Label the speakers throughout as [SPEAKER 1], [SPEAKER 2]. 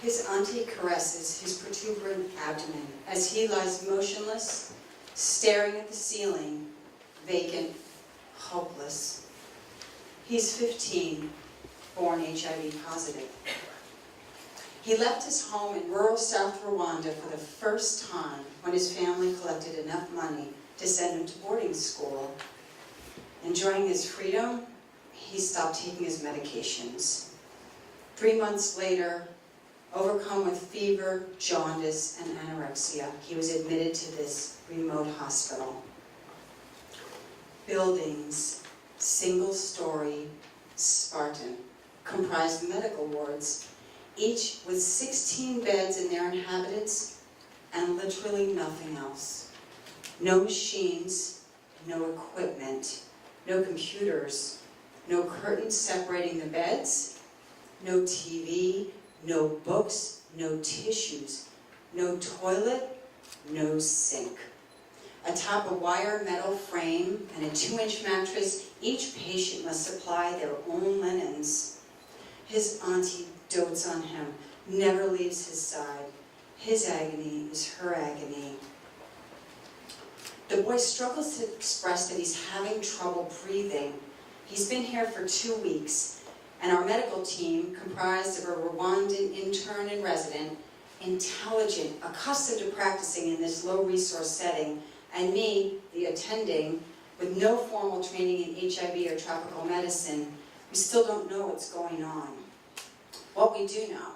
[SPEAKER 1] His auntie caresses his protuberant abdomen as he lies motionless, staring at the ceiling, vacant, hopeless. He's 15, born HIV positive. He left his home in rural South Rwanda for the first time when his family collected enough money to send him to boarding school. Enjoying his freedom, he stopped taking his medications. 3 months later, overcome with fever, jaundice, and anorexia, he was admitted to this remote hospital. Buildings, single-story, Spartan, comprised medical wards, each with 16 beds in their inhabitants and literally nothing else. No machines, no equipment, no computers, no curtains separating the beds, no TV, no books, no tissues, no toilet, no sink. Atop a wire metal frame and a 2-inch mattress, each patient must supply their own linens. His auntie dotes on him, never leaves his side. His agony is her agony. The boy struggles to express that he's having trouble breathing. He's been here for 2 weeks, and our medical team, comprised of a Rwandan intern and resident, intelligent, accustomed to practicing in this low-resource setting, and me, the attending, with no formal training in HIV or tropical medicine, we still don't know what's going on. What we do know,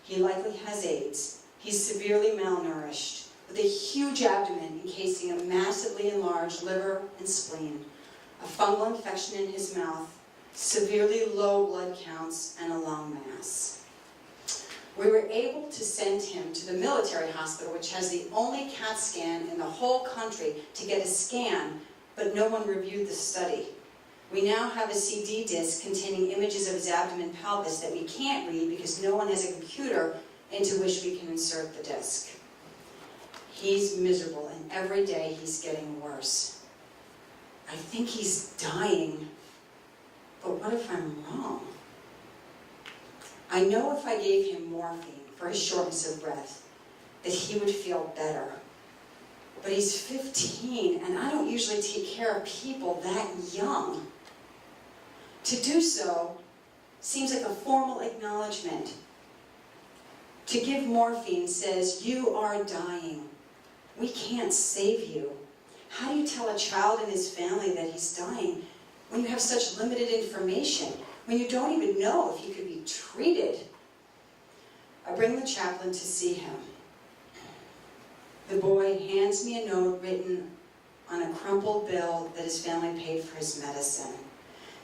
[SPEAKER 1] he likely has AIDS. He's severely malnourished, with a huge abdomen encasing a massively enlarged liver and spleen, a fungal infection in his mouth, severely low blood counts, and a lung mass. We were able to send him to the military hospital, which has the only CAT scan in the whole country, to get a scan, but no one reviewed the study. We now have a CD disc containing images of his abdomen and pelvis that we can't read because no one has a computer into which we can insert the disc. He's miserable, and every day he's getting worse. I think he's dying, but what if I'm wrong? I know if I gave him morphine for his shortness of breath, that he would feel better. But he's 15, and I don't usually take care of people that young. To do so seems like a formal acknowledgement. To give morphine says, you are dying. We can't save you. How do you tell a child and his family that he's dying when you have such limited information, when you don't even know if he could be treated? I bring the chaplain to see him. The boy hands me a note written on a crumpled bill that his family paid for his medicine.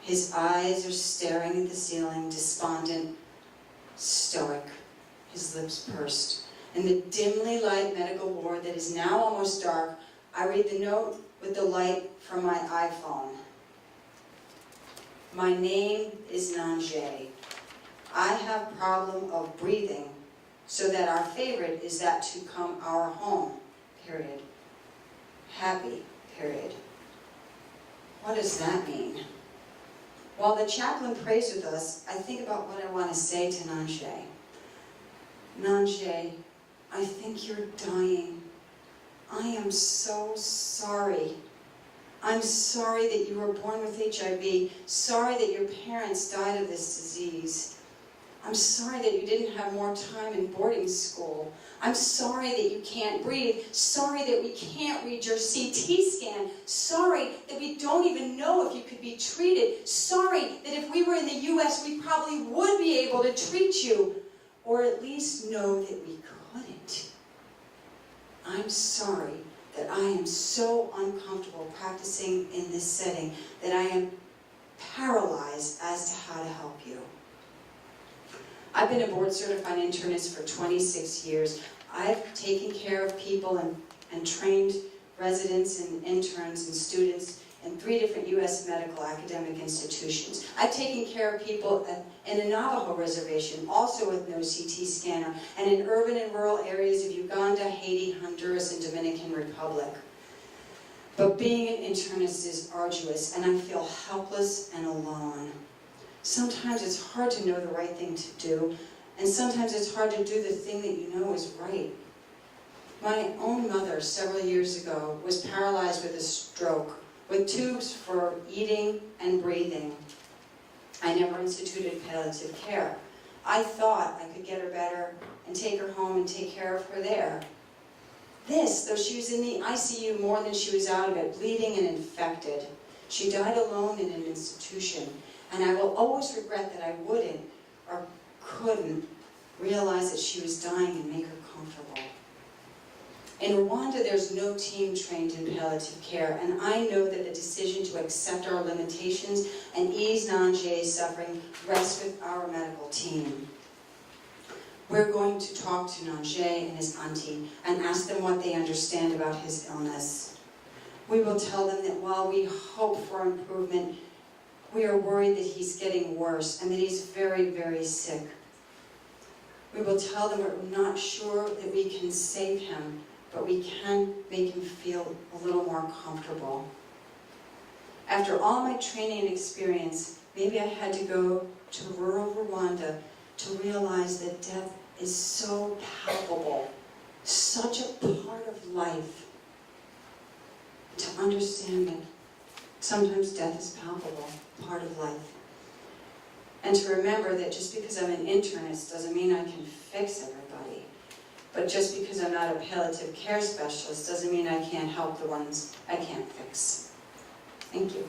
[SPEAKER 1] His eyes are staring at the ceiling, despondent, stoic, his lips pursed. In the dimly lit medical ward that is now almost dark, I read the note with the light from my iPhone. My name is Nanje. I have problem of breathing, so that our favorite is that to come our home, period. Happy, period. What does that mean? While the chaplain prays with us, I think about what I want to say to Nanje. Nanje, I think you're dying. I am so sorry. I'm sorry that you were born with HIV, sorry that your parents died of this disease. I'm sorry that you didn't have more time in boarding school. I'm sorry that you can't breathe. Sorry that we can't read your CT scan. Sorry that we don't even know if you could be treated. Sorry that if we were in the US, we probably would be able to treat you, or at least know that we couldn't. I'm sorry that I am so uncomfortable practicing in this setting that I am paralyzed as to how to help you. I've been a board-certified internist for 26 years. I've taken care of people and trained residents and interns and students in 3 different U.S. medical academic institutions. I've taken care of people in a Navajo reservation, also with no CT scanner, and in urban and rural areas of Uganda, Haiti, Honduras, and Dominican Republic. But being an internist is arduous, and I feel helpless and alone. Sometimes it's hard to know the right thing to do, and sometimes it's hard to do the thing that you know is right. My own mother, several years ago, was paralyzed with a stroke, with tubes for eating and breathing. I never instituted palliative care. I thought I could get her better and take her home and take care of her there. This, though she was in the ICU more than she was out of it, bleeding and infected. She died alone in an institution, and I will always regret that I wouldn't or couldn't realize that she was dying and make her comfortable. In Rwanda, there's no team trained in palliative care, and I know that the decision to accept our limitations and ease Nanje's suffering rests with our medical team. We're going to talk to Nanje and his auntie and ask them what they understand about his illness. We will tell them that while we hope for improvement, we are worried that he's getting worse and that he's very, very sick. We will tell them we're not sure that we can save him, but we can make him feel a little more comfortable. After all my training and experience, maybe I had to go to rural Rwanda to realize that death is so palpable, such a part of life. To understand that sometimes death is palpable, part of life. And to remember that just because I'm an internist doesn't mean I can fix everybody. But just because I'm not a palliative care specialist doesn't mean I can't help the ones I can't fix. Thank you.